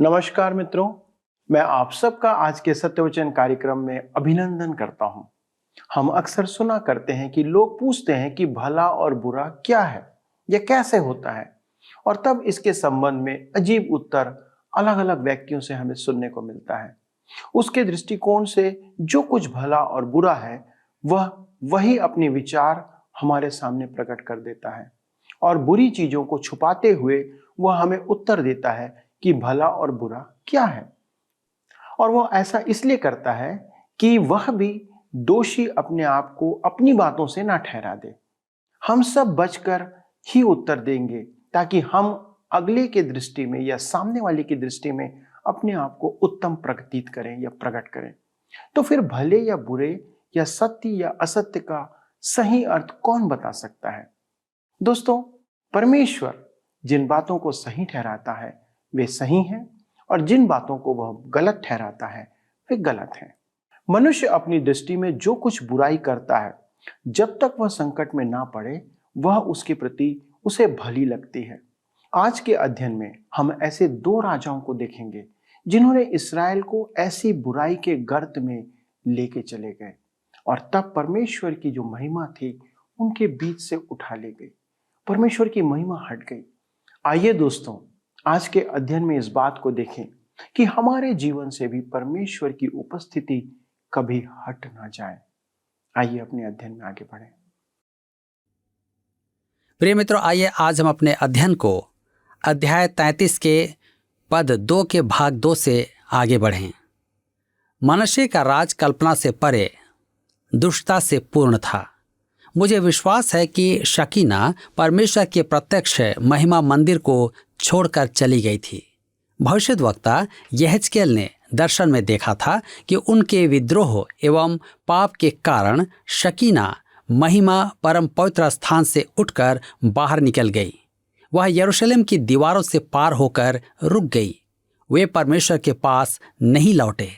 नमस्कार मित्रों, मैं आप सबका आज के सत्यवचन कार्यक्रम में अभिनंदन करता हूं। हम अक्सर सुना करते हैं कि लोग पूछते हैं कि भला और बुरा क्या है, यह कैसे होता है, और तब इसके संबंध में अजीब उत्तर अलग-अलग व्यक्तियों से हमें सुनने को मिलता है। उसके दृष्टिकोण से जो कुछ भला और बुरा है, वह वही अपने विचार हमारे सामने प्रकट कर देता है, और बुरी चीजों को छुपाते हुए वह हमें उत्तर देता है कि भला और बुरा क्या है। और वह ऐसा इसलिए करता है कि वह भी दोषी अपने आप को अपनी बातों से ना ठहरा दे। हम सब बचकर ही उत्तर देंगे ताकि हम अगले के दृष्टि में या सामने वाले की दृष्टि में अपने आप को उत्तम प्रतीत करें या प्रकट करें। तो फिर भले या बुरे या सत्य या असत्य का सही अर्थ कौन बता सकता है? दोस्तों, परमेश्वर जिन बातों को सही ठहराता है वे सही हैं, और जिन बातों को वह गलत ठहराता है वे गलत हैं। मनुष्य अपनी दृष्टि में जो कुछ बुराई करता है, जब तक वह संकट में ना पड़े, वह उसके प्रति उसे भली लगती है। आज के अध्ययन में हम ऐसे दो राजाओं को देखेंगे जिन्होंने इस्राएल को ऐसी बुराई के गर्त में लेके चले गए, और तब परमेश्वर की जो महिमा थी उनके बीच से उठा ले गई। परमेश्वर की महिमा हट गई। आइए दोस्तों, आज के अध्ययन में इस बात को देखें कि हमारे जीवन से भी परमेश्वर की उपस्थिति कभी हट ना जाए। आइए अपने अध्ययन में आगे बढ़ें। प्रिय मित्रों, आइए आज हम अपने अध्ययन को अध्याय 33 के पद 2 के भाग 2 से आगे बढ़ें। मनश्शे का राज कल्पना से परे दुष्टता से पूर्ण था। मुझे विश्वास है कि शकीना परमेश्वर के प्रत्यक्ष महिमा मंदिर को छोड़कर चली गई थी। भविष्यद्वक्ता यहेजकेल ने दर्शन में देखा था कि उनके विद्रोह एवं पाप के कारण शकीना महिमा परम पवित्र स्थान से उठकर बाहर निकल गई। वह यरूशलेम की दीवारों से पार होकर रुक गई। वे परमेश्वर के पास नहीं लौटे।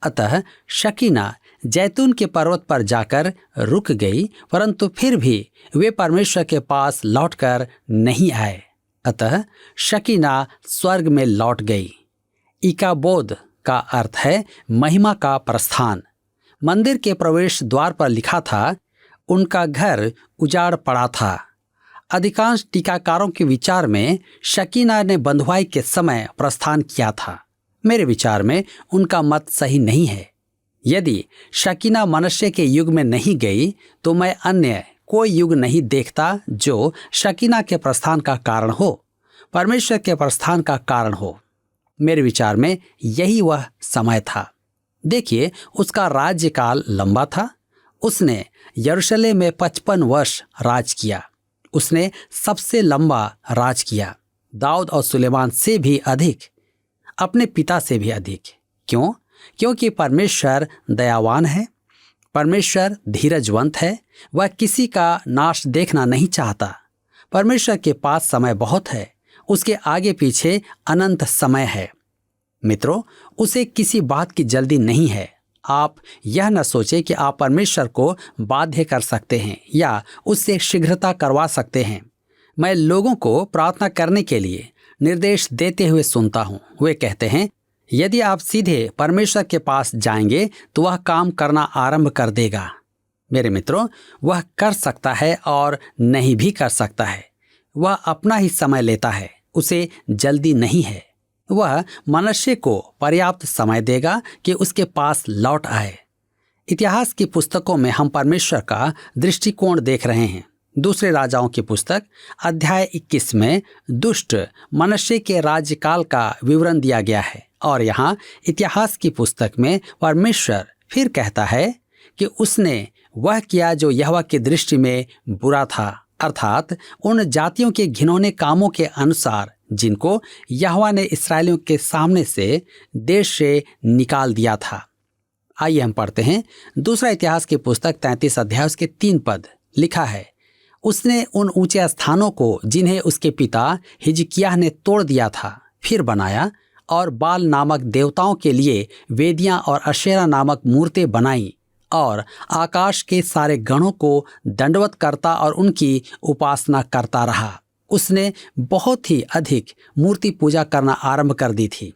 अतः शकीना जैतून के पर्वत पर जाकर रुक गई, परंतु फिर भी वे परमेश्वर के पास लौटकर नहीं आए। अतः शकीना स्वर्ग में लौट गई। इकाबोद का अर्थ है महिमा का प्रस्थान। मंदिर के प्रवेश द्वार पर लिखा था, उनका घर उजाड़ पड़ा था। अधिकांश टीकाकारों के विचार में शकीना ने बंधुआई के समय प्रस्थान किया था। मेरे विचार में उनका मत सही नहीं है। यदि शकीना मनश्शे के युग में नहीं गई तो मैं अन्य कोई युग नहीं देखता जो शकीना के प्रस्थान का कारण हो, परमेश्वर के प्रस्थान का कारण हो। मेरे विचार में यही वह समय था। देखिए, उसका राज्यकाल लंबा था। उसने यरूशलेम में 55 वर्ष राज किया। उसने सबसे लंबा राज किया, दाऊद और सुलेमान से भी अधिक, अपने पिता से भी अधिक। क्यों? क्योंकि परमेश्वर दयावान है, परमेश्वर धीरजवंत है। वह किसी का नाश देखना नहीं चाहता। परमेश्वर के पास समय बहुत है, उसके आगे पीछे अनंत समय है। मित्रों, उसे किसी बात की जल्दी नहीं है। आप यह न सोचें कि आप परमेश्वर को बाध्य कर सकते हैं या उससे शीघ्रता करवा सकते हैं। मैं लोगों को प्रार्थना करने के लिए निर्देश देते हुए सुनता हूँ। वे कहते हैं, यदि आप सीधे परमेश्वर के पास जाएंगे तो वह काम करना आरंभ कर देगा। मेरे मित्रों, वह कर सकता है और नहीं भी कर सकता है। वह अपना ही समय लेता है, उसे जल्दी नहीं है। वह मनुष्य को पर्याप्त समय देगा कि उसके पास लौट आए। इतिहास की पुस्तकों में हम परमेश्वर का दृष्टिकोण देख रहे हैं। दूसरे राजाओं की पुस्तक अध्याय 21 में दुष्ट मनश्शे के राज्यकाल का विवरण दिया गया है, और यहाँ इतिहास की पुस्तक में परमेश्वर फिर कहता है कि उसने वह किया जो यहोवा की दृष्टि में बुरा था, अर्थात उन जातियों के घिनौने कामों के अनुसार जिनको यहोवा ने इस्राएलियों के सामने से देश से निकाल दिया था। आइए हम पढ़ते हैं दूसरा इतिहास की पुस्तक 33 अध्याय उसके 3 पद। लिखा है, उसने उन ऊंचे स्थानों को जिन्हें उसके पिता हिजकिय्याह ने तोड़ दिया था फिर बनाया, और बाल नामक देवताओं के लिए वेदियां और अशेरा नामक मूर्तें बनाई, और आकाश के सारे गणों को दंडवत करता और उनकी उपासना करता रहा। उसने बहुत ही अधिक मूर्ति पूजा करना आरंभ कर दी थी।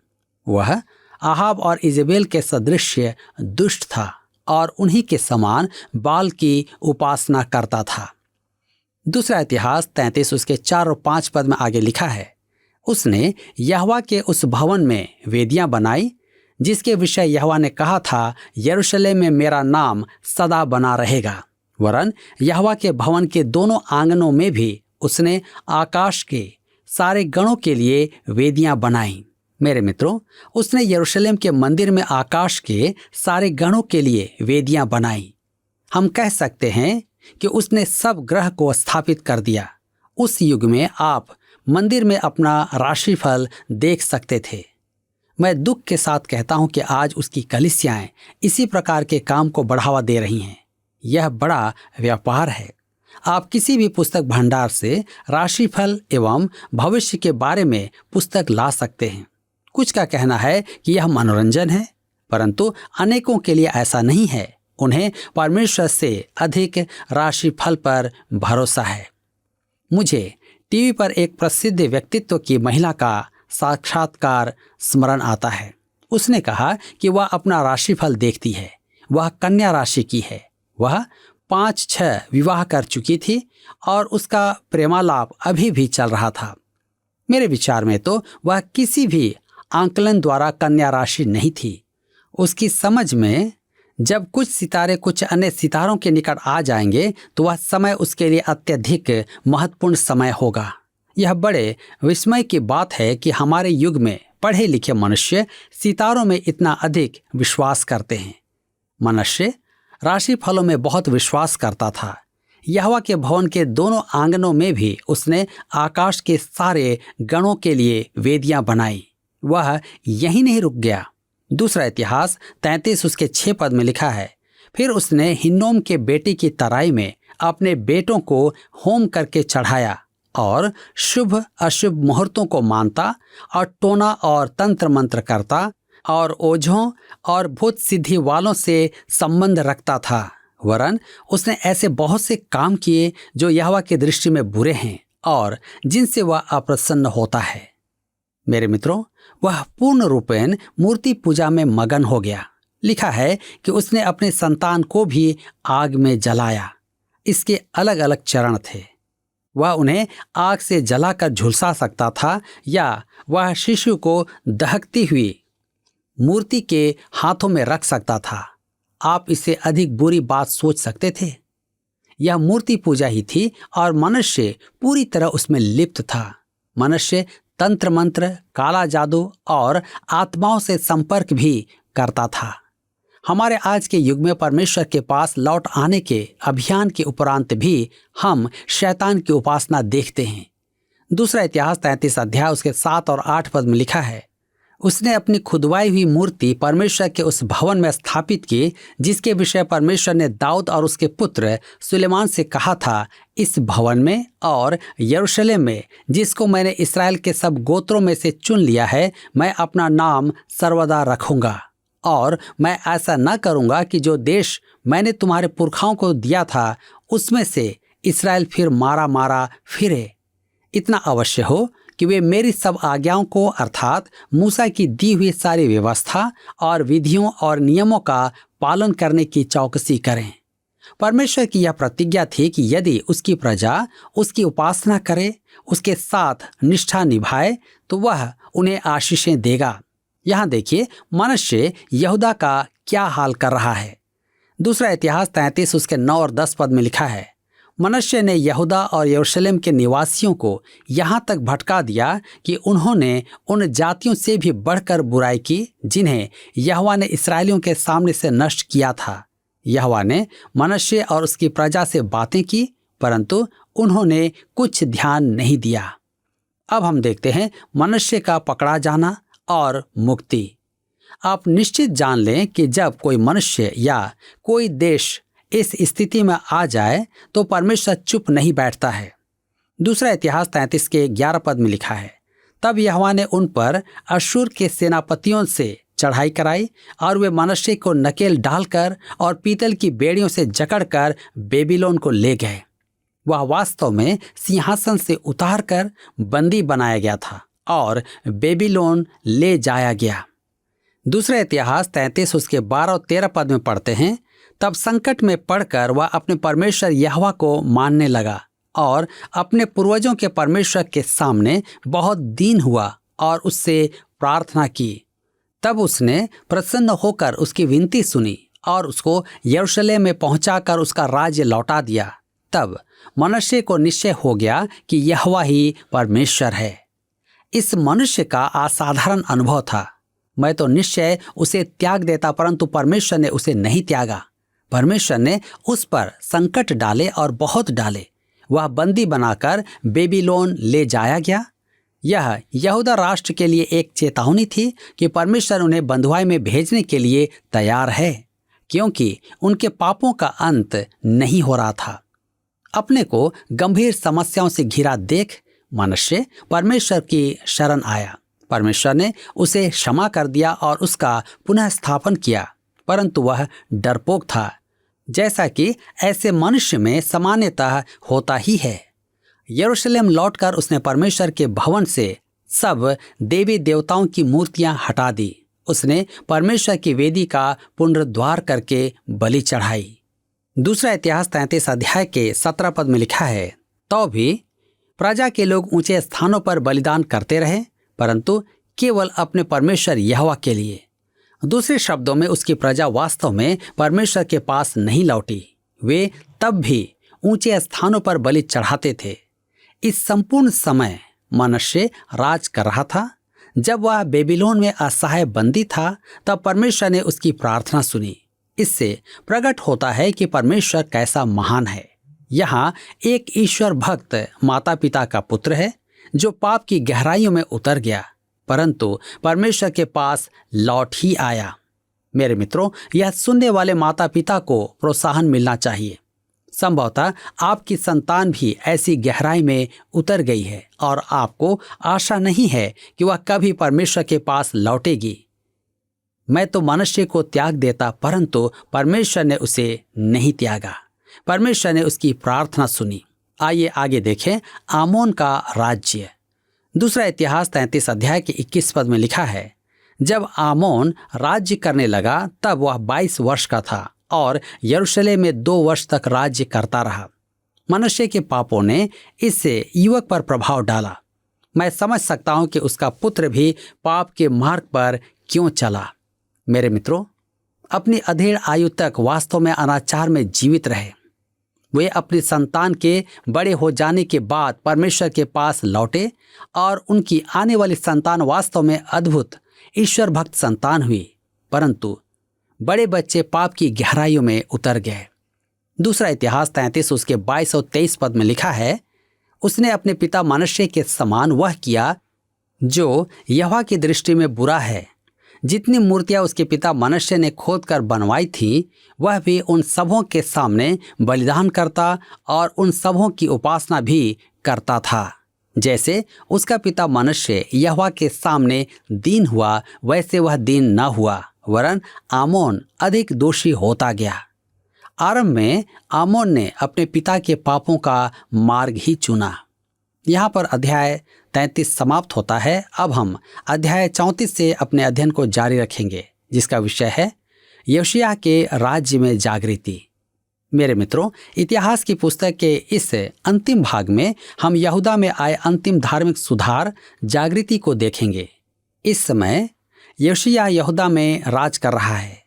वह आहाब और इजेबेल के सदृश दुष्ट था और उन्हीं के समान बाल की उपासना करता था। दूसरा इतिहास 33 उसके 4 और 5 पद में आगे लिखा है, उसने यहोवा के उस भवन में वेदियां बनाई जिसके विषय यहोवा ने कहा था, यरूशलेम में मेरा नाम सदा बना रहेगा। वरन यहोवा के भवन के दोनों आंगनों में भी उसने आकाश के सारे गणों के लिए वेदियां बनाई। मेरे मित्रों, उसने यरूशलेम के मंदिर में आकाश के सारे गणों के लिए वेदियां बनाई। हम कह सकते हैं कि उसने सब ग्रह को स्थापित कर दिया। उस युग में आप मंदिर में अपना राशिफल देख सकते थे। मैं दुख के साथ कहता हूं कि आज उसकी कलीसियाएं इसी प्रकार के काम को बढ़ावा दे रही हैं। यह बड़ा व्यापार है। आप किसी भी पुस्तक भंडार से राशिफल एवं भविष्य के बारे में पुस्तक ला सकते हैं। कुछ का कहना है कि यह मनोरंजन है, परंतु अनेकों के लिए ऐसा नहीं है। उन्हें परमेश्वर से अधिक राशिफल पर भरोसा है। मुझे टीवी पर एक प्रसिद्ध व्यक्तित्व की महिला का साक्षात्कार स्मरण आता है। उसने कहा कि वह अपना राशिफल देखती है। वह कन्या राशि की है। वह 5-6 विवाह कर चुकी थी और उसका प्रेमालाप अभी भी चल रहा था। मेरे विचार में तो वह किसी भी आंकलन द्वारा कन्या राशि नहीं थी। उसकी समझ में जब कुछ सितारे कुछ अन्य सितारों के निकट आ जाएंगे तो वह समय उसके लिए अत्यधिक महत्वपूर्ण समय होगा। यह बड़े विस्मय की बात है कि हमारे युग में पढ़े लिखे मनुष्य सितारों में इतना अधिक विश्वास करते हैं। मनुष्य राशिफलों में बहुत विश्वास करता था। यहोवा के भवन के दोनों आंगनों में भी उसने आकाश के सारे गणों के लिए वेदियां बनाई। वह यही नहीं रुक गया। दूसरा इतिहास 33 उसके 6 पद में लिखा है, फिर उसने हिन्नोम के बेटी की तराई में अपने बेटों को होम करके चढ़ाया और शुभ अशुभ मुहूर्तों को मानता और टोना और तंत्र मंत्र करता और ओझों और भूत सिद्धि वालों से संबंध रखता था। वरन उसने ऐसे बहुत से काम किए जो यहोवा की दृष्टि में बुरे हैं और जिनसे वह अप्रसन्न होता है। मेरे मित्रों, वह पूर्ण रूपेण मूर्ति पूजा में मगन हो गया। लिखा है कि उसने अपने संतान को भी आग में जलाया। इसके अलग अलग चरण थे। वह उन्हें आग से जलाकर झुलसा सकता था या वह शिशु को दहकती हुई मूर्ति के हाथों में रख सकता था। आप इससे अधिक बुरी बात सोच सकते थे? यह मूर्ति पूजा ही थी और मनुष्य पूरी तरह उसमें लिप्त था। मनुष्य तंत्र मंत्र, काला जादू और आत्माओं से संपर्क भी करता था। हमारे आज के युग में परमेश्वर के पास लौट आने के अभियान के उपरांत भी हम शैतान की उपासना देखते हैं। दूसरा इतिहास 33 अध्याय उसके 7 और 8 पद में लिखा है, उसने अपनी खुदवाई हुई मूर्ति परमेश्वर के उस भवन में स्थापित की जिसके विषय परमेश्वर ने दाऊद और उसके पुत्र सुलेमान से कहा था, इस भवन में और यरूशलेम में जिसको मैंने इस्राएल के सब गोत्रों में से चुन लिया है, मैं अपना नाम सर्वदा रखूंगा और मैं ऐसा न करूंगा कि जो देश मैंने तुम्हारे पुरखाओं को दिया था उसमें से इस्राएल फिर मारा मारा फिरे। इतना अवश्य हो कि वे मेरी सब आज्ञाओं को अर्थात मूसा की दी हुई सारी व्यवस्था और विधियों और नियमों का पालन करने की चौकसी करें। परमेश्वर की यह प्रतिज्ञा थी कि यदि उसकी प्रजा उसकी उपासना करे, उसके साथ निष्ठा निभाए, तो वह उन्हें आशीषें देगा। यहाँ देखिए मनुष्य यहूदा का क्या हाल कर रहा है। दूसरा इतिहास 33 उसके 9 और 10 पद में लिखा है, मनुष्य ने यहूदा और यरूशलेम के निवासियों को यहाँ तक भटका दिया कि उन्होंने उन जातियों से भी बढ़कर बुराई की जिन्हें यहोवा ने इस्राएलियों के सामने से नष्ट किया था। यहोवा ने मनुष्य और उसकी प्रजा से बातें की, परंतु उन्होंने कुछ ध्यान नहीं दिया। अब हम देखते हैं मनुष्य का पकड़ा जाना और मुक्ति। आप निश्चित जान लें कि जब कोई मनुष्य या कोई देश इस स्थिति में आ जाए तो परमेश्वर चुप नहीं बैठता है। दूसरा इतिहास 33 के 11 पद में लिखा है, तब यहोवा ने उन पर अश्शूर के सेनापतियों से चढ़ाई कराई और वे मनुष्य को नकेल डालकर और पीतल की बेड़ियों से जकड़कर बेबीलोन को ले गए। वह वास्तव में सिंहासन से उतार कर बंदी बनाया गया था और बेबीलोन ले जाया गया। दूसरा इतिहास 33 उसके 12 और 13 पद में पढ़ते हैं, तब संकट में पड़कर वह अपने परमेश्वर यहोवा को मानने लगा और अपने पूर्वजों के परमेश्वर के सामने बहुत दीन हुआ और उससे प्रार्थना की। तब उसने प्रसन्न होकर उसकी विनती सुनी और उसको यरूशलेम में पहुंचाकर उसका राज्य लौटा दिया। तब मनुष्य को निश्चय हो गया कि यहोवा ही परमेश्वर है। इस मनुष्य का असाधारण अनुभव था। मैं तो निश्चय उसे त्याग देता, परंतु परमेश्वर ने उसे नहीं त्यागा। परमेश्वर ने उस पर संकट डाले और बहुत डाले। वह बंदी बनाकर बेबीलोन ले जाया गया। यह यहूदा राष्ट्र के लिए एक चेतावनी थी कि परमेश्वर उन्हें बंधुआई में भेजने के लिए तैयार है, क्योंकि उनके पापों का अंत नहीं हो रहा था। अपने को गंभीर समस्याओं से घिरा देख मनुष्य परमेश्वर की शरण आया। परमेश्वर ने उसे क्षमा कर दिया और उसका पुनः स्थापन किया, परंतु वह डरपोक था, जैसा कि ऐसे मनुष्य में सामान्यतः होता ही है। यरूशलेम लौटकर उसने परमेश्वर के भवन से सब देवी देवताओं की मूर्तियां हटा दी। उसने परमेश्वर की वेदी का पुनरुद्धार करके बलि चढ़ाई। दूसरा इतिहास 33 अध्याय के 17 पद में लिखा है, तो भी प्रजा के लोग ऊंचे स्थानों पर बलिदान करते रहे, परंतु केवल अपने परमेश्वर यहोवा के लिए। दूसरे शब्दों में उसकी प्रजा वास्तव में परमेश्वर के पास नहीं लौटी। वे तब भी ऊंचे स्थानों पर बलि चढ़ाते थे। इस संपूर्ण समय मनुष्य राज कर रहा था। जब वह बेबीलोन में असहाय बंदी था, तब परमेश्वर ने उसकी प्रार्थना सुनी। इससे प्रकट होता है कि परमेश्वर कैसा महान है। यहाँ एक ईश्वर भक्त माता पिता का पुत्र है जो पाप की गहराइयों में उतर गया, परंतु परमेश्वर के पास लौट ही आया। मेरे मित्रों, यह सुनने वाले माता पिता को प्रोत्साहन मिलना चाहिए। संभवतः आपकी संतान भी ऐसी गहराई में उतर गई है और आपको आशा नहीं है कि वह कभी परमेश्वर के पास लौटेगी। मैं तो मनुष्य को त्याग देता, परंतु परमेश्वर ने उसे नहीं त्यागा। परमेश्वर ने उसकी प्रार्थना सुनी। आइए आगे देखें आमोन का राज्य। दूसरा इतिहास 33 अध्याय के 21 पद में लिखा है, जब आमोन राज्य करने लगा तब वह 22 वर्ष का था और यरूशलेम में 2 वर्ष तक राज्य करता रहा। मनुष्य के पापों ने इस युवक पर प्रभाव डाला। मैं समझ सकता हूं कि उसका पुत्र भी पाप के मार्ग पर क्यों चला। मेरे मित्रों, अपनी अधेड़ आयु तक वास्तव में अनाचार में जीवित रहे। वे अपनी संतान के बड़े हो जाने के बाद परमेश्वर के पास लौटे और उनकी आने वाली संतान वास्तव में अद्भुत ईश्वर भक्त संतान हुई, परंतु बड़े बच्चे पाप की गहराइयों में उतर गए। दूसरा इतिहास 33 उसके 22 और 23 पद में लिखा है, उसने अपने पिता मनुष्य के समान वह किया जो यहोवा की दृष्टि में बुरा है। जितनी मूर्तियां उसके पिता मनुष्य ने खोद कर बनवाई थी, वह भी उन सबों के सामने बलिदान करता और उन सबों की उपासना भी करता था। जैसे उसका पिता मनुष्य यहोवा के सामने दीन हुआ, वैसे वह दीन न हुआ, वरन आमोन अधिक दोषी होता गया। आरंभ में आमोन ने अपने पिता के पापों का मार्ग ही चुना। यहाँ पर अध्याय 33 समाप्त होता है। अब हम अध्याय 34 से अपने अध्ययन को जारी रखेंगे, जिसका विषय है योशिय्याह के राज्य में जागृति। मेरे मित्रों, इतिहास की पुस्तक के इस अंतिम भाग में हम यहूदा में आए अंतिम धार्मिक सुधार जागृति को देखेंगे। इस समय योशिय्याह यहूदा में राज कर रहा है।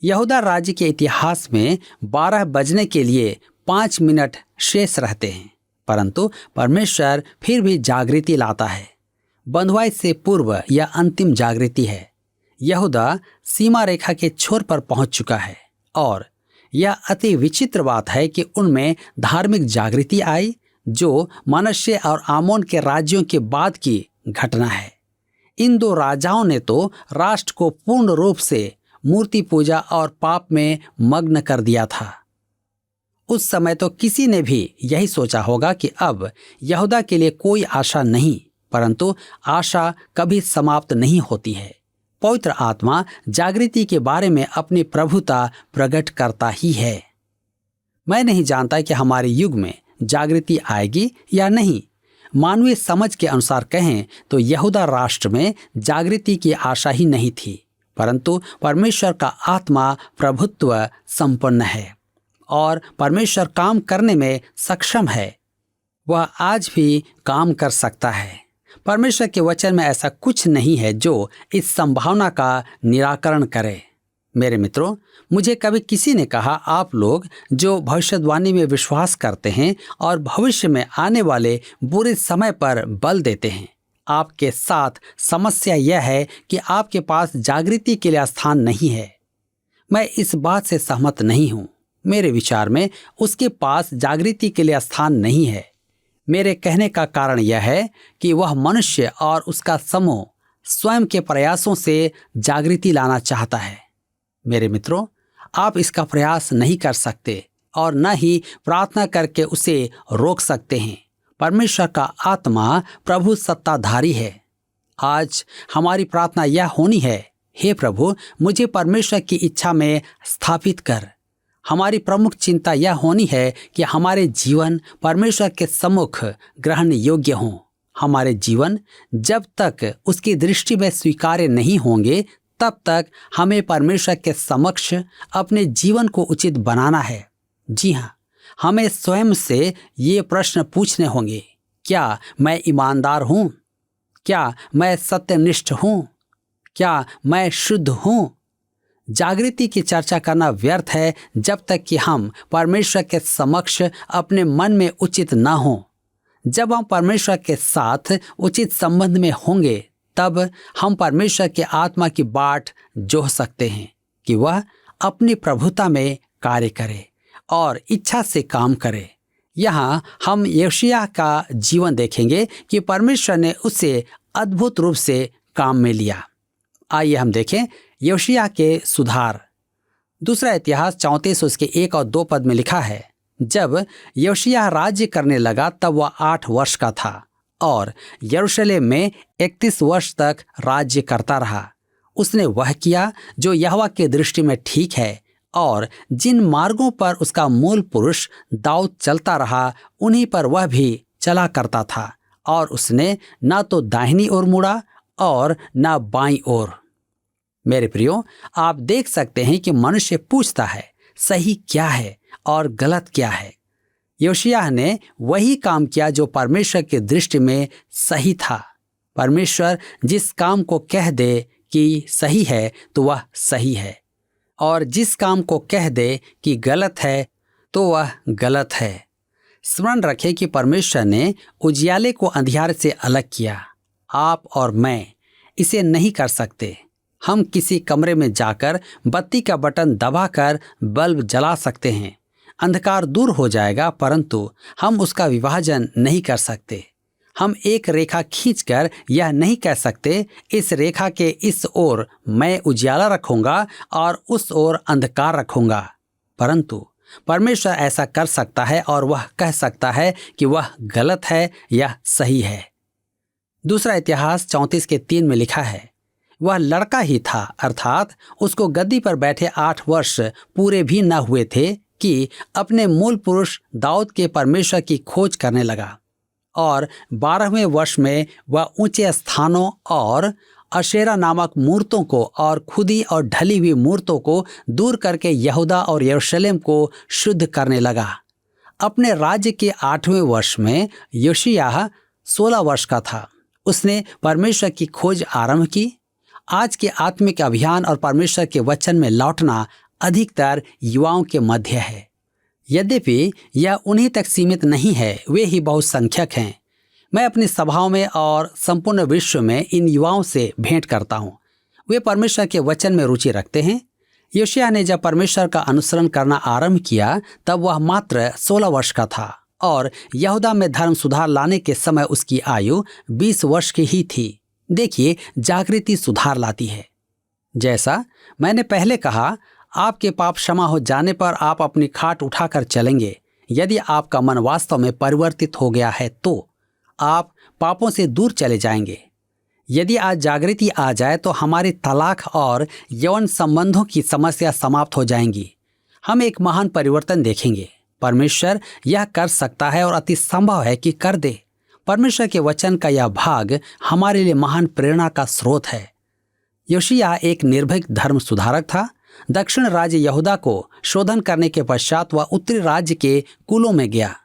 यहूदा राज्य के इतिहास में 12 बजने के लिए 5 मिनट शेष रहते हैं, परंतु परमेश्वर फिर भी जागृति लाता है। बंधुआई से पूर्व यह अंतिम जागृति है। यहूदा सीमा रेखा के छोर पर पहुंच चुका है और यह अति विचित्र बात है कि उनमें धार्मिक जागृति आई, जो मनुष्य और आमोन के राज्यों के बाद की घटना है। इन 2 राजाओं ने तो राष्ट्र को पूर्ण रूप से मूर्ति पूजा और पाप में मग्न कर दिया था। उस समय तो किसी ने भी यही सोचा होगा कि अब यहूदा के लिए कोई आशा नहीं, परंतु आशा कभी समाप्त नहीं होती है। पवित्र आत्मा जागृति के बारे में अपनी प्रभुता प्रकट करता ही है। मैं नहीं जानता कि हमारे युग में जागृति आएगी या नहीं। मानवीय समझ के अनुसार कहें तो यहूदा राष्ट्र में जागृति की आशा ही नहीं थी। परंतु परमेश्वर का आत्मा प्रभुत्व संपन्न है और परमेश्वर काम करने में सक्षम है। वह आज भी काम कर सकता है। परमेश्वर के वचन में ऐसा कुछ नहीं है जो इस संभावना का निराकरण करे। मेरे मित्रों, मुझे कभी किसी ने कहा, आप लोग जो भविष्यवाणी में विश्वास करते हैं और भविष्य में आने वाले बुरे समय पर बल देते हैं, आपके साथ समस्या यह है कि आपके पास जागृति के लिए स्थान नहीं है। मैं इस बात से सहमत नहीं हूँ। मेरे विचार में उसके पास जागृति के लिए स्थान नहीं है। मेरे कहने का कारण यह है कि वह मनुष्य और उसका समूह स्वयं के प्रयासों से जागृति लाना चाहता है। मेरे मित्रों, आप इसका प्रयास नहीं कर सकते और न ही प्रार्थना करके उसे रोक सकते हैं। परमेश्वर का आत्मा प्रभु सत्ताधारी है। आज हमारी प्रार्थना यह होनी है, हे प्रभु, मुझे परमेश्वर की इच्छा में स्थापित कर। हमारी प्रमुख चिंता यह होनी है कि हमारे जीवन परमेश्वर के सम्मुख ग्रहण योग्य हों। हमारे जीवन जब तक उसकी दृष्टि में स्वीकार्य नहीं होंगे, तब तक हमें परमेश्वर के समक्ष अपने जीवन को उचित बनाना है। जी हाँ, हमें स्वयं से ये प्रश्न पूछने होंगे, क्या मैं ईमानदार हूँ? क्या मैं सत्यनिष्ठ हूँ? क्या मैं शुद्ध हूँ? जागृति की चर्चा करना व्यर्थ है जब तक कि हम परमेश्वर के समक्ष अपने मन में उचित न हों। जब हम परमेश्वर के साथ उचित संबंध में होंगे, तब हम परमेश्वर के आत्मा की बाट जोह सकते हैं कि वह अपनी प्रभुता में कार्य करे और इच्छा से काम करे। यहाँ हम यशायाह का जीवन देखेंगे कि परमेश्वर ने उसे अद्भुत रूप से काम में लिया। आइए हम देखें यशायाह के सुधार। दूसरा इतिहास 34 उसके 1 और 2 पद में लिखा है, जब यशायाह राज्य करने लगा तब वह 8 वर्ष का था और यरूशलेम में 31 वर्ष तक राज्य करता रहा। उसने वह किया जो यहोवा के दृष्टि में ठीक है और जिन मार्गों पर उसका मूल पुरुष दाऊद चलता रहा, उन्हीं पर वह भी चला करता था। और उसने ना तो दाहिनी ओर मुड़ा और ना बाईं ओर। मेरे प्रियो, आप देख सकते हैं कि मनुष्य पूछता है सही क्या है और गलत क्या है। योशिय्याह ने वही काम किया जो परमेश्वर की दृष्टि में सही था। परमेश्वर जिस काम को कह दे कि सही है तो वह सही है, और जिस काम को कह दे कि गलत है तो वह गलत है। स्मरण रखें कि परमेश्वर ने उजियाले को अंधियारे से अलग किया। आप और मैं इसे नहीं कर सकते। हम किसी कमरे में जाकर बत्ती का बटन दबाकर बल्ब जला सकते हैं, अंधकार दूर हो जाएगा, परंतु हम उसका विभाजन नहीं कर सकते। हम एक रेखा खींचकर यह नहीं कह सकते इस रेखा के इस ओर मैं उजियाला रखूंगा और उस ओर अंधकार रखूंगा, परंतु परमेश्वर ऐसा कर सकता है और वह कह सकता है कि वह गलत है या सही है। दूसरा इतिहास 34 के 3 में लिखा है, वह लड़का ही था, अर्थात उसको गद्दी पर बैठे 8 वर्ष पूरे भी न हुए थे कि अपने मूल पुरुष दाऊद के परमेश्वर की खोज करने लगा, और 12वें वर्ष में वह ऊंचे स्थानों और अशेरा नामक मूर्तों को और खुदी और ढली हुई मूर्तों को दूर करके यहूदा और यरूशलेम को शुद्ध करने लगा। अपने राज्य के 8वें वर्ष में योशिय्याह 16 वर्ष का था। उसने परमेश्वर की खोज आरंभ की। आज के आत्मिक अभियान और परमेश्वर के वचन में लौटना अधिकतर युवाओं के मध्य है। यद्यपि यह उन्हीं तक सीमित नहीं है, वे ही बहुसंख्यक हैं। मैं अपनी सभाओं में और संपूर्ण विश्व में इन युवाओं से भेंट करता हूँ। वे परमेश्वर के वचन में रुचि रखते हैं। योशिय्याह ने जब परमेश्वर का अनुसरण करना आरंभ किया तब वह मात्र 16 वर्ष का था, और यहूदा में धर्म सुधार लाने के समय उसकी आयु 20 वर्ष की ही थी। देखिए, जागृति सुधार लाती है। जैसा मैंने पहले कहा, आपके पाप क्षमा हो जाने पर आप अपनी खाट उठाकर चलेंगे। यदि आपका मन वास्तव में परिवर्तित हो गया है तो आप पापों से दूर चले जाएंगे। यदि आज जागृति आ जाए तो हमारी तलाक और यौन संबंधों की समस्या समाप्त हो जाएंगी। हम एक महान परिवर्तन देखेंगे। परमेश्वर यह कर सकता है और अति संभव है कि कर दे। परमेश्वर के वचन का यह भाग हमारे लिए महान प्रेरणा का स्रोत है। योशिय्याह एक निर्भीक धर्म सुधारक था। दक्षिण राज्य यहूदा को शोधन करने के पश्चात वह उत्तरी राज्य के कुलों में गया।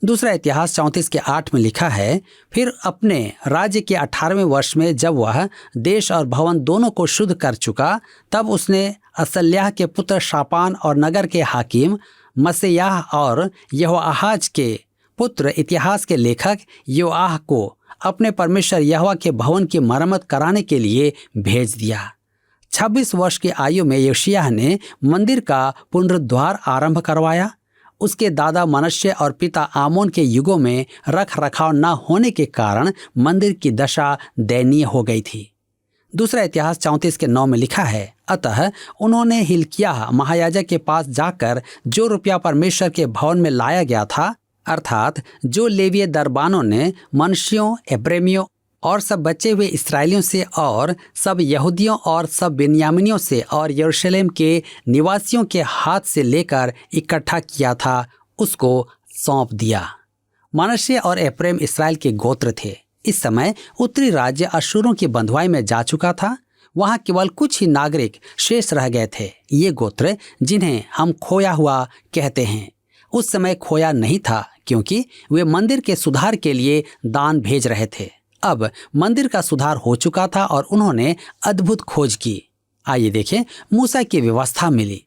दूसरा इतिहास 34:8 में लिखा है, फिर अपने राज्य के 18वें वर्ष में जब वह देश और भवन दोनों को शुद्ध कर चुका, तब उसने असल्याह के पुत्र शापान और नगर के हाकिम मसेयाह और यहोआहाज के पुत्र इतिहास के लेखक योआह को अपने परमेश्वर यहोवा के भवन की मरम्मत कराने के लिए भेज दिया। 26 वर्ष की आयु में योशिय्याह ने मंदिर का पुनरुद्धार आरंभ करवाया। उसके दादा मनश्शे और पिता आमोन के युगों में रख रखाव न होने के कारण मंदिर की दशा दयनीय हो गई थी। दूसरा इतिहास 34:9 में लिखा है, अतः उन्होंने हिल्किय्याह महायाजक के पास जाकर जो रुपया परमेश्वर के भवन में लाया गया था, अर्थात जो लेवीय दरबानों ने मनुष्यों, एब्रेमियों और सब बचे हुए इसराइलियों से और सब यहूदियों और सब बिन्यामीनियों से और यरूशलेम के निवासियों के हाथ से लेकर इकट्ठा किया था, उसको सौंप दिया। मनश्शे और एफ्रेम इसराइल के गोत्र थे। इस समय उत्तरी राज्य अश्शूरों की बंधुआई में जा चुका था। वहां केवल कुछ ही नागरिक शेष रह गए थे। ये गोत्र जिन्हें हम खोया हुआ कहते हैं, उस समय खोया नहीं था, क्योंकि वे मंदिर के सुधार के लिए दान भेज रहे थे। अब मंदिर का सुधार हो चुका था और उन्होंने अद्भुत खोज की। आइए देखें, मूसा की व्यवस्था मिली।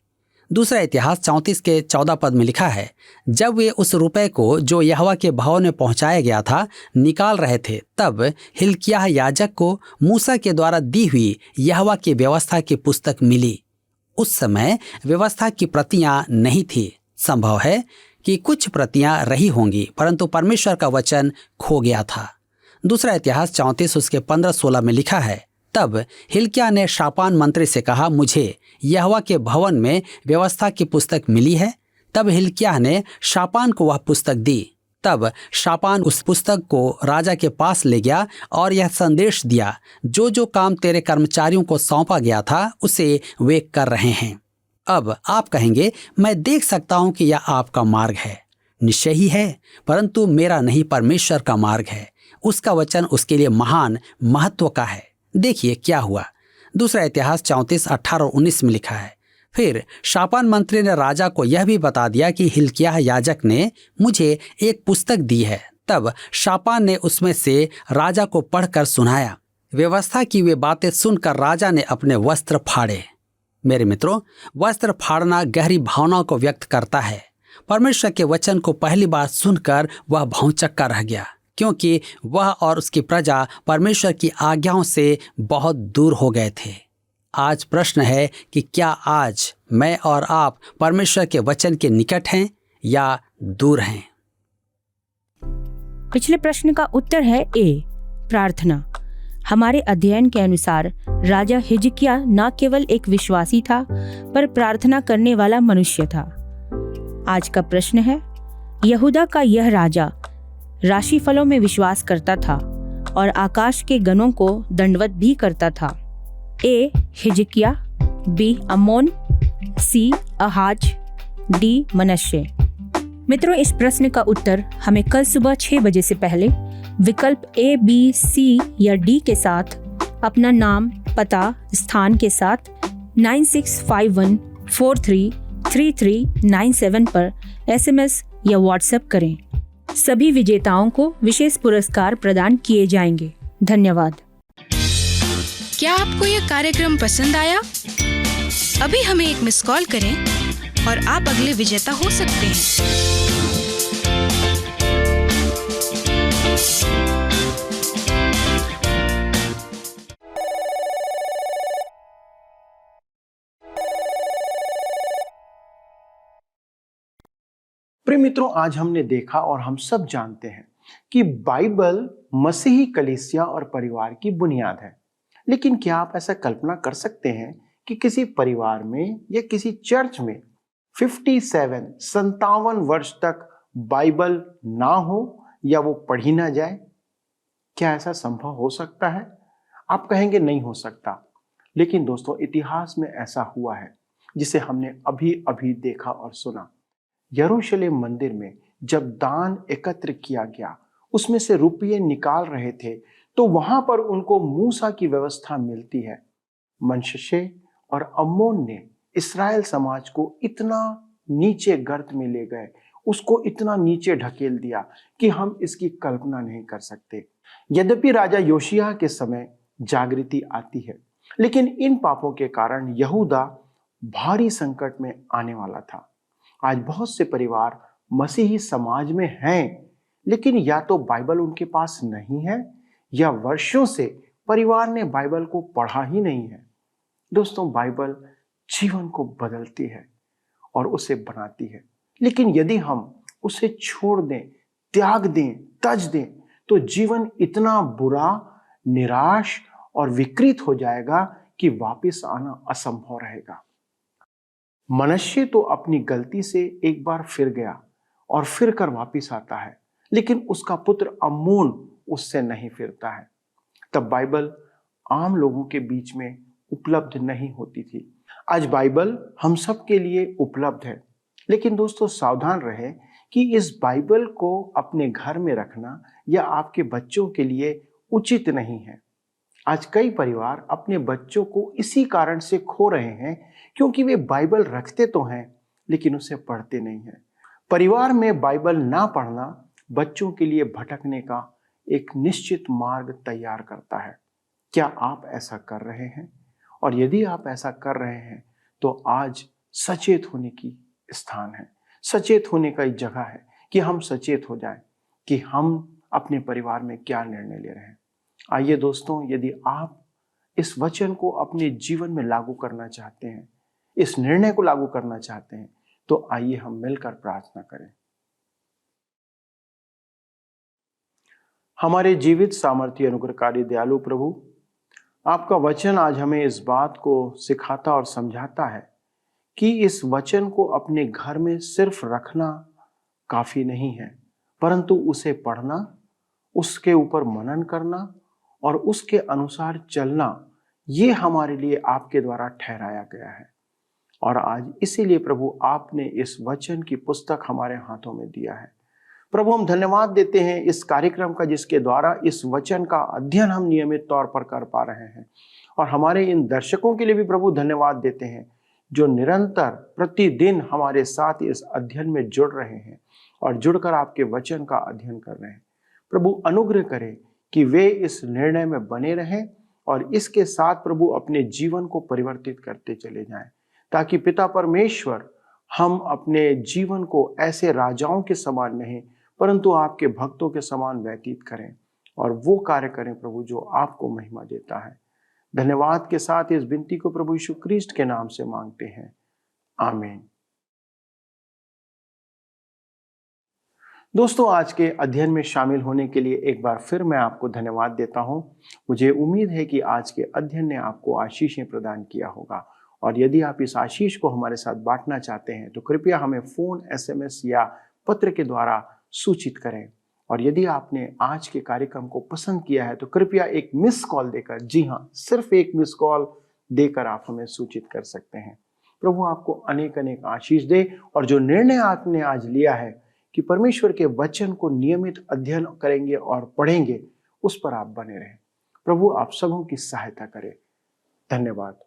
दूसरा इतिहास 34:14 में लिखा है, जब वे उस रुपए को जो यहोवा के भवन में पहुंचाया गया था निकाल रहे थे, तब हिल्किय्याह याजक को मूसा के द्वारा दी हुई यहोवा की व्यवस्था की पुस्तक मिली। उस समय व्यवस्था की प्रतियां नहीं थी। संभव है कि कुछ प्रतियां रही होंगी, परंतु परमेश्वर का वचन खो गया था। दूसरा इतिहास 34:15-16 में लिखा है, तब हिल्किय्याह ने शापान मंत्री से कहा, मुझे यहोवा के भवन में व्यवस्था की पुस्तक मिली है। तब हिल्किय्याह ने शापान को वह पुस्तक दी। तब शापान उस पुस्तक को राजा के पास ले गया और यह संदेश दिया, जो जो काम तेरे कर्मचारियों को सौंपा गया था उसे वे कर रहे हैं। अब आप कहेंगे, मैं देख सकता हूं कि यह आपका मार्ग है। निश्चय ही है, परंतु मेरा नहीं, परमेश्वर का मार्ग है। उसका वचन उसके लिए महान महत्व का है। देखिए क्या हुआ। दूसरा इतिहास 34:18-19 में लिखा है, फिर शापान मंत्री ने राजा को यह भी बता दिया कि हिल्किय्याह याजक ने मुझे एक पुस्तक दी है। तब शापान ने उसमें से राजा को पढ़कर सुनाया। व्यवस्था की वे बातें सुनकर राजा ने अपने वस्त्र फाड़े। मेरे मित्रों, वस्त्र फाड़ना गहरी भावनाओं को व्यक्त करता है। परमेश्वर के वचन को पहली बार सुनकर वह भौंचक्का रह गया, क्योंकि वह और उसकी प्रजा परमेश्वर की आज्ञाओं से बहुत दूर हो गए थे। आज प्रश्न है कि क्या आज मैं और आप परमेश्वर के वचन के निकट हैं या दूर हैं? पिछले प्रश्न का उत्तर है ए, प्रार्थना। हमारे अध्ययन के अनुसार राजा हिजकिय्याह न केवल एक विश्वासी था, पर प्रार्थना करने वाला मनुष्य था। आज का प्रश्न है, यहूदा का यह राजा राशिफलों में विश्वास करता था और आकाश के गणों को दंडवत भी करता था। ए, हिजकिय्याह, बी, आमोन, सी, आहाज, डी, मनश्शे। मित्रों, इस प्रश्न का उत्तर हमें कल सुबह 6 बजे से पहले विकल्प ए, बी, सी या डी के साथ अपना नाम, पता, स्थान के साथ 9651433397 पर SMS या WhatsApp करें। सभी विजेताओं को विशेष पुरस्कार प्रदान किए जाएंगे। धन्यवाद। क्या आपको यह कार्यक्रम पसंद आया? अभी हमें एक मिस कॉल करें और आप अगले विजेता हो सकते हैं। प्रिय मित्रों, आज हमने देखा और हम सब जानते हैं कि बाइबल मसीही कलीसिया और परिवार की बुनियाद है। लेकिन क्या आप ऐसा कल्पना कर सकते हैं कि किसी परिवार में या किसी चर्च में 57 वर्ष तक बाइबल ना हो या वो पढ़ी ना जाए? क्या ऐसा संभव हो सकता है? आप कहेंगे नहीं हो सकता, लेकिन दोस्तों, इतिहास में ऐसा हुआ है जिसे हमने अभी अभी देखा और सुना। यरूशलेम मंदिर में जब दान एकत्र किया गया, उसमें से रुपये निकाल रहे थे, तो वहां पर उनको मूसा की व्यवस्था मिलती है। मनश्शे और अम्मोन ने इस्राएल समाज को इतना नीचे गर्त में ले गए, उसको इतना नीचे ढकेल दिया कि हम इसकी कल्पना नहीं कर सकते। यद्यपि राजा योशिय्याह के समय जागृति आती है, लेकिन इन पापों के कारण यहूदा भारी संकट में आने वाला था। आज बहुत से परिवार मसीही समाज में हैं, लेकिन या तो बाइबल उनके पास नहीं है या वर्षों से परिवार ने बाइबल को पढ़ा ही नहीं है। दोस्तों, बाइबल जीवन को बदलती है और उसे बनाती है, लेकिन यदि हम उसे छोड़ दें, त्याग दें, तज दें, तो जीवन इतना बुरा, निराश और विकृत हो जाएगा कि वापस आना असंभव रहेगा। मनश्शे तो अपनी गलती से एक बार फिर गया और फिर कर वापस आता है, लेकिन उसका पुत्र अम्मोन उससे नहीं फिरता है। तब बाइबल आम लोगों के बीच में उपलब्ध नहीं होती थी। आज बाइबल हम सब के लिए उपलब्ध है, लेकिन दोस्तों सावधान रहे कि इस बाइबल को अपने घर में रखना या आपके बच्चों के लिए उचित नहीं है। आज कई परिवार अपने बच्चों को इसी कारण से खो रहे हैं क्योंकि वे बाइबल रखते तो हैं लेकिन उसे पढ़ते नहीं हैं। परिवार में बाइबल ना पढ़ना बच्चों के लिए भटकने का एक निश्चित मार्ग तैयार करता है। क्या आप ऐसा कर रहे हैं? और यदि आप ऐसा कर रहे हैं तो आज सचेत होने की स्थान है, सचेत होने का एक जगह है कि हम सचेत हो जाएं कि हम अपने परिवार में क्या निर्णय ले रहे हैं। आइए दोस्तों, यदि आप इस वचन को अपने जीवन में लागू करना चाहते हैं, इस निर्णय को लागू करना चाहते हैं, तो आइए हम मिलकर प्रार्थना करें। हमारे जीवित, सामर्थ्य, अनुग्रहकारी, दयालु प्रभु, आपका वचन आज हमें इस बात को सिखाता और समझाता है कि इस वचन को अपने घर में सिर्फ रखना काफी नहीं है, परंतु उसे पढ़ना, उसके ऊपर मनन करना और उसके अनुसार चलना, ये हमारे लिए आपके द्वारा ठहराया गया है। और आज इसीलिए प्रभु आपने इस वचन की पुस्तक हमारे हाथों में दिया है। प्रभु, हम धन्यवाद देते हैं इस कार्यक्रम का, जिसके द्वारा इस वचन का अध्ययन हम नियमित तौर पर कर पा रहे हैं। और हमारे इन दर्शकों के लिए भी प्रभु धन्यवाद देते हैं जो निरंतर प्रतिदिन हमारे साथ इस अध्ययन में जुड़ रहे हैं और जुड़कर आपके वचन का अध्ययन कर रहे हैं। प्रभु अनुग्रह करें कि वे इस निर्णय में बने रहें और इसके साथ प्रभु अपने जीवन को परिवर्तित करते चले जाएं, ताकि पिता परमेश्वर हम अपने जीवन को ऐसे राजाओं के समान नहीं परंतु आपके भक्तों के समान व्यतीत करें और वो कार्य करें प्रभु जो आपको महिमा देता है। धन्यवाद के साथ इस विनती को प्रभु यीशु क्रिस्ट के नाम से मांगते हैं, आमीन। दोस्तों, आज के अध्ययन में शामिल होने के लिए एक बार फिर मैं आपको धन्यवाद देता हूं। मुझे उम्मीद है कि आज के अध्ययन ने आपको आशीषें प्रदान किया होगा, और यदि आप इस आशीष को हमारे साथ बांटना चाहते हैं तो कृपया हमें फोन, SMS या पत्र के द्वारा सूचित करें। और यदि आपने आज के कार्यक्रम को पसंद किया है तो कृपया एक मिस कॉल देकर, जी हाँ, सिर्फ एक मिस कॉल देकर आप हमें सूचित कर सकते हैं। प्रभु आपको अनेक अनेक आशीष दे, और जो निर्णय आपने आज लिया है कि परमेश्वर के वचन को नियमित अध्ययन करेंगे और पढ़ेंगे, उस पर आप बने रहें। प्रभु आप सबों की सहायता करें। धन्यवाद।